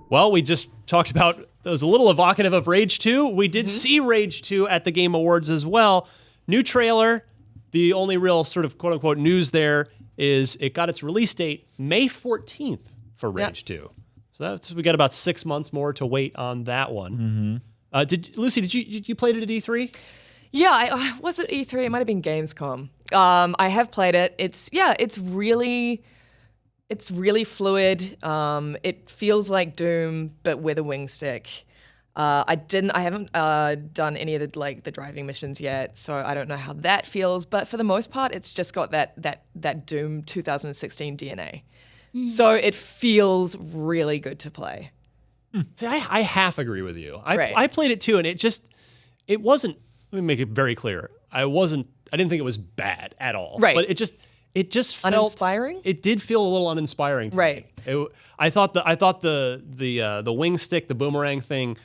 Well, we just talked about, it was a little evocative of Rage 2. We did see Rage 2 at the Game Awards as well. New trailer. The only real sort of quote-unquote news there is it got its release date May 14th for Rage 2. So we got about 6 months more to wait on that one. Lucy, did you play it at E3? Yeah, I was at E3. It might have been Gamescom. I have played it. It's really fluid. It feels like Doom, but with a wing stick. I haven't done any of the driving missions yet, so I don't know how that feels. But for the most part, it's just got that Doom 2016 DNA. So it feels really good to play. See, I half agree with you. I played it too, and it wasn't. Let me make it very clear. I didn't think it was bad at all. Right. But it just felt uninspiring. It did feel a little uninspiring to right. me. I thought the wing stick, the boomerang thing,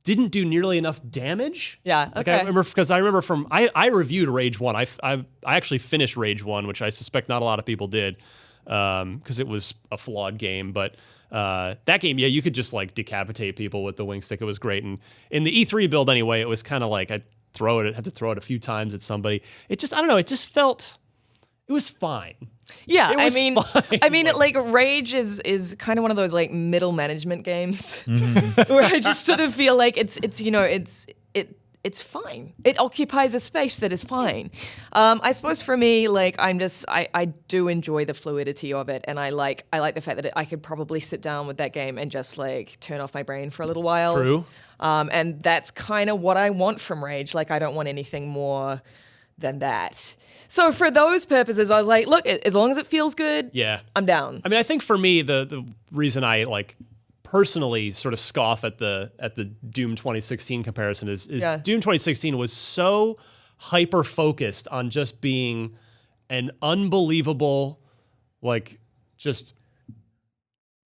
didn't do nearly enough damage. Yeah. Okay. I remember from I reviewed Rage 1. I actually finished Rage 1, which I suspect not a lot of people did, because it was a flawed game. But that game, you could just like decapitate people with the wing stick. It was great. And in the E3 build anyway, it was kind of like had to throw it a few times at somebody. It just, I don't know, it just felt, it was fine. Yeah, It was fine. like Rage is kind of one of those like middle management games where I just sort of feel like it's fine. It occupies a space that is fine. I suppose for me, like I do enjoy the fluidity of it, and I like the fact that I could probably sit down with that game and just like turn off my brain for a little while. True. And that's kind of what I want from Rage. Like I don't want anything more than that. So for those purposes, I was like, look, as long as it feels good, I'm down. I mean, I think for me, the reason I like personally sort of scoff at the Doom 2016 comparison is Doom 2016 was so hyper focused on just being an unbelievable, like, just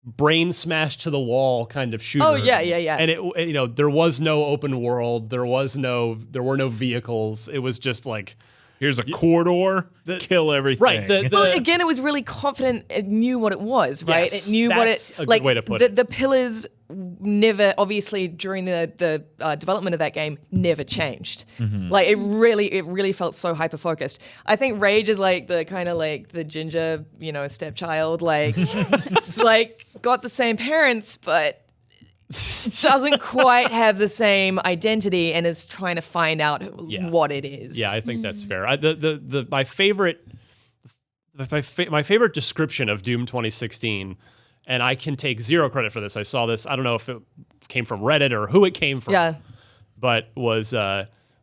brain smash to the wall kind of shooter. Oh yeah. And there was no open world, there were no vehicles. It was just like, here's a corridor, kill everything. Right. Well, again, it was really confident. It knew what it was, right? Yes, it knew that's a good way to put it. The pillars never, obviously, during the development of that game, never changed. Like it really felt so hyper focused. I think Rage is like the kind of like the ginger, stepchild. Like it's like got the same parents, but doesn't quite have the same identity and is trying to find out what it is. Yeah, I think that's fair. My favorite description of Doom 2016, and I can take zero credit for this. I saw this. I don't know if it came from Reddit or who it came from. Yeah. But was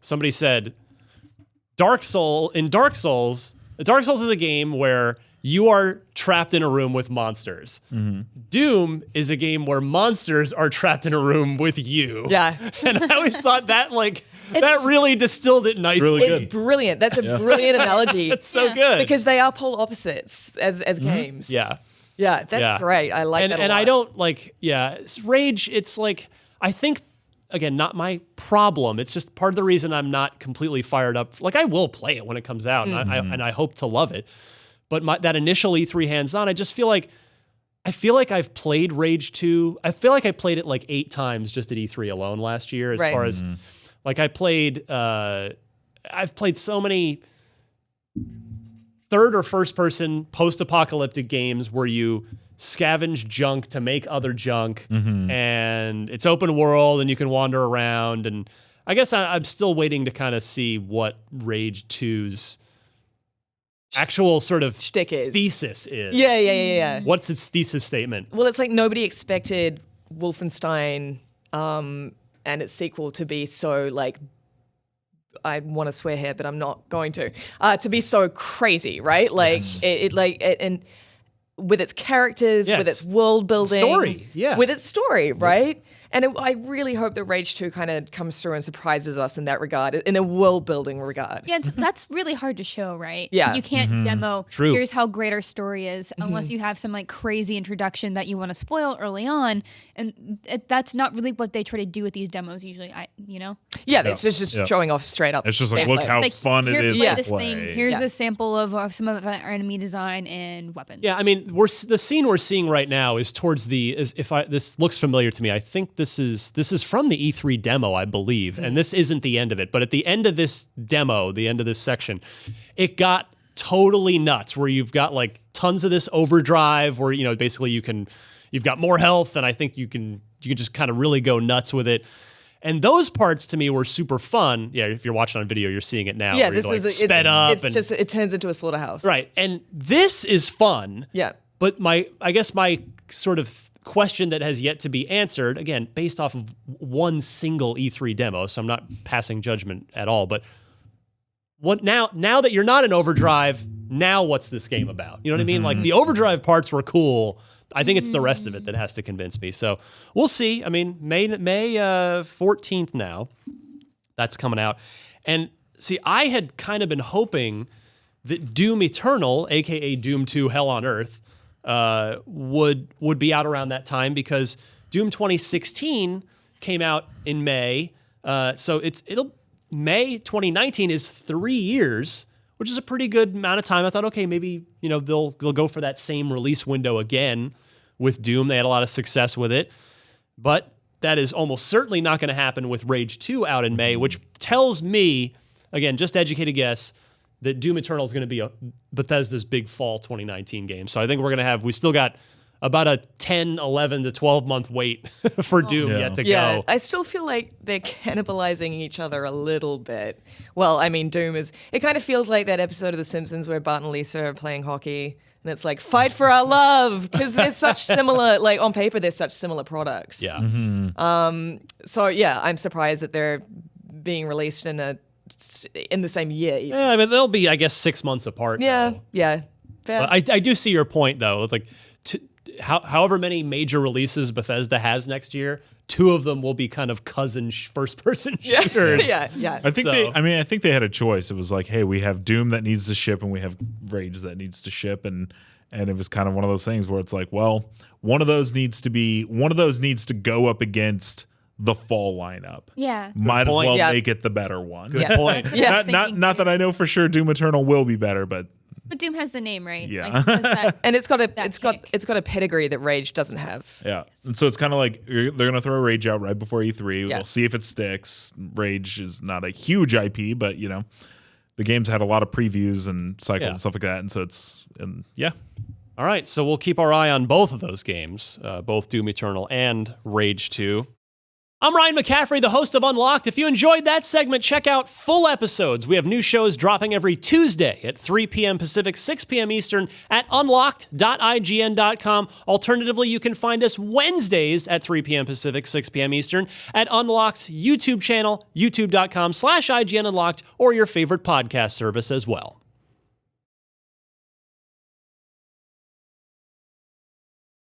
somebody said Dark Souls is a game where you are trapped in a room with monsters. Doom is a game where monsters are trapped in a room with you. Yeah. And I always thought that that really distilled it nicely. Really It's brilliant. That's a brilliant analogy. It's so good. Because they are polar opposites as games. Yeah. Yeah, that's great. I like that a lot. And I don't Rage, it's like, I think, again, not my problem. It's just part of the reason I'm not completely fired up. Like, I will play it when it comes out, and I hope to love it. But that initial E3 hands-on, I feel like I've played Rage 2. I feel like I played it like 8 times just at E3 alone last year. As far as like I've played so many third or first person post-apocalyptic games where you scavenge junk to make other junk, and it's open world and you can wander around. And I guess I'm still waiting to kind of see what Rage 2's actual sort of shtick is. Thesis is. Yeah. What's its thesis statement? Well, it's like nobody expected Wolfenstein and its sequel to be so like, I want to swear here, but I'm not going to be so crazy, right? Like and with its characters, with its world building, story, with its story, right? And I really hope that Rage 2 kind of comes through and surprises us in that regard, in a world-building regard. Yeah, that's really hard to show, right? Yeah. You can't demo, True. here's how great our story is, unless you have some like crazy introduction that you want to spoil early on. And that's not really what they try to do with these demos usually, Yeah, it's just showing off straight up. It's just like, gameplay. look how It's like, fun it here, is play to this play. thing. Here's Yeah. a sample of some of our enemy design and weapons. Yeah, I mean, the scene we're seeing right now is towards this looks familiar to me. I think this is from the E3 demo, I believe, and this isn't the end of it. But at the end of this demo, the end of this section, it got totally nuts. Where you've got like tons of this overdrive, where basically you've got more health, and I think you can just kind of really go nuts with it. And those parts to me were super fun. Yeah, if you're watching on video, you're seeing it now. Yeah, where this you're, like, is sped up. It's just it turns into a slaughterhouse. Right. And this is fun. Yeah. But I guess my sort of question that has yet to be answered, again, based off of one single E3 demo, so I'm not passing judgment at all, but what now that you're not in Overdrive, now what's this game about? You know what I mean? Like the Overdrive parts were cool. I think it's the rest of it that has to convince me. So we'll see. I mean, May 14th now. That's coming out. And see, I had kind of been hoping that Doom Eternal, aka Doom 2 Hell on Earth, would be out around that time because Doom 2016 came out in May. So May 2019 is 3 years, which is a pretty good amount of time. I thought, okay, maybe they'll go for that same release window again with Doom. They had a lot of success with it, but that is almost certainly not going to happen with Rage 2 out in May, which tells me, again, just educated guess, that Doom Eternal is going to be Bethesda's big fall 2019 game. So I think we still got about a 10, 11 to 12 month wait for Doom yet to go. I still feel like they're cannibalizing each other a little bit. Well, I mean, Doom it kind of feels like that episode of The Simpsons where Bart and Lisa are playing hockey and it's like, fight for our love, because they're such similar, like on paper, they're such similar products. Yeah. So yeah, I'm surprised that they're being released in the same year. Even. Yeah, I mean, they'll be, I guess, 6 months apart. Yeah, though. yeah. Fair. But I do see your point, though. It's like, however many major releases Bethesda has next year, 2 of them will be kind of cousin first-person shooters. Yeah. I think they had a choice. It was like, hey, we have Doom that needs to ship, and we have Rage that needs to ship, and it was kind of one of those things where it's like, well, one of those needs to go up against the fall lineup. Yeah. Might as well Yeah. make it the better one. Good point. Yeah. Not that I know for sure Doom Eternal will be better, but Doom has the name, right? Yeah. Like, has that- And it's got kick. a pedigree that Rage doesn't have. yeah. And so it's kind of like they're going to throw Rage out right before E3. Yeah. We'll see if it sticks. Rage is not a huge IP, but the game's had a lot of previews and cycles and stuff like that. And so yeah. All right, so we'll keep our eye on both of those games, both Doom Eternal and Rage 2. I'm Ryan McCaffrey, the host of Unlocked. If you enjoyed that segment, check out full episodes. We have new shows dropping every Tuesday at 3 p.m. Pacific, 6 p.m. Eastern at unlocked.ign.com. Alternatively, you can find us Wednesdays at 3 p.m. Pacific, 6 p.m. Eastern at Unlocked's YouTube channel, youtube.com/IGN Unlocked, or your favorite podcast service as well.